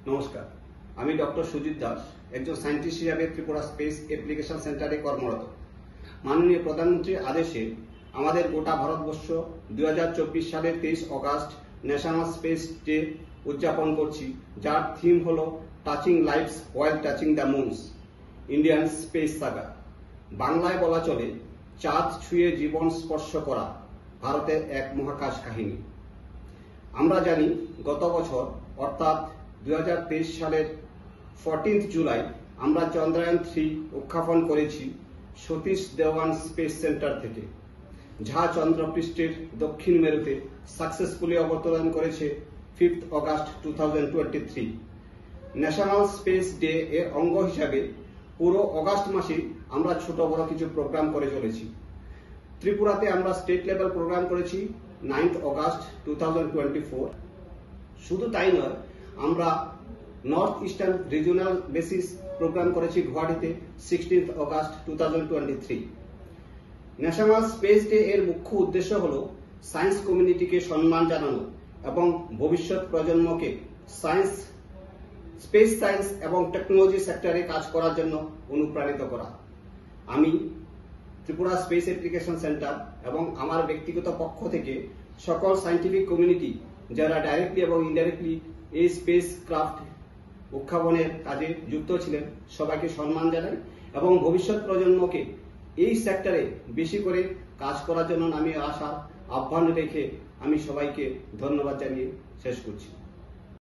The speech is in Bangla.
নমস্কার, আমি ডক্টর সুজিত দাস, একজন সায়েন্টিস্ট হিসাবে ত্রিপুরা স্পেস অ্যাপ্লিকেশন সেন্টারে কর্মরত। মাননীয় প্রধানমন্ত্রীর আদেশে আমাদের গোটা ভারতবর্ষ 2024 সালের 23 অগাস্ট ন্যাশনাল স্পেস ডে উদযাপন করছি, যার থিম হল touching lives while touching the moons, Indian space saga. বাংলায় বলা চলে চাঁদ ছুঁয়ে জীবন স্পর্শ করা ভারতের এক মহাকাশ কাহিনী। আমরা জানি গত বছর অর্থাৎ 2023 সালের 14 জুলাই আমরা চন্দ্রায়ন 3 উৎক্ষেপণ করেছি সতীশ ধাওয়ান স্পেস সেন্টার থেকে, যা চন্দ্রপৃষ্ঠের দক্ষিণ মেরুতে সাকসেসফুলি অবতরণ করেছে 5 অগাস্ট 2023। ন্যাশনাল স্পেস ডে এর অঙ্গ হিসাবে পুরো অগাস্ট মাসে আমরা ছোট বড় কিছু প্রোগ্রাম করে চলেছি। ত্রিপুরাতে আমরা স্টেট লেভেল প্রোগ্রাম করেছি 9 অগাস্ট 2024। শুধু তাই নয়, আমরা north eastern regional bases program করেছি গুয়াহাটিতে 16 অগাস্ট 2023। ন্যাশনাল স্পেস ডে এর মুখ্য উদ্দেশ্য হল সায়েন্স কমিউনিটিকে সম্মান জানানো এবং ভবিষ্যৎ প্রজন্মকে স্পেস সায়েন্স এবং টেকনোলজি সেক্টরে কাজ করার জন্য অনুপ্রাণিত করা। আমি ত্রিপুরা স্পেস অ্যাপ্লিকেশন সেন্টার এবং আমার ব্যক্তিগত পক্ষ থেকে সকল সায়েন্টিফিক কমিউনিটি যারা ডাইরেক্টলি এবং ইনডাইরেক্টলি এই স্পেস ক্রাফট উৎক্ষেপণের কাজে যুক্ত ছিলেন সবাইকে সম্মান জানাই এবং ভবিষ্যৎ প্রজন্মকে এই সেক্টরে বেশি করে কাজ করার জন্য আমি আশা আহ্বান রেখে আমি সবাইকে ধন্যবাদ জানিয়ে শেষ করছি।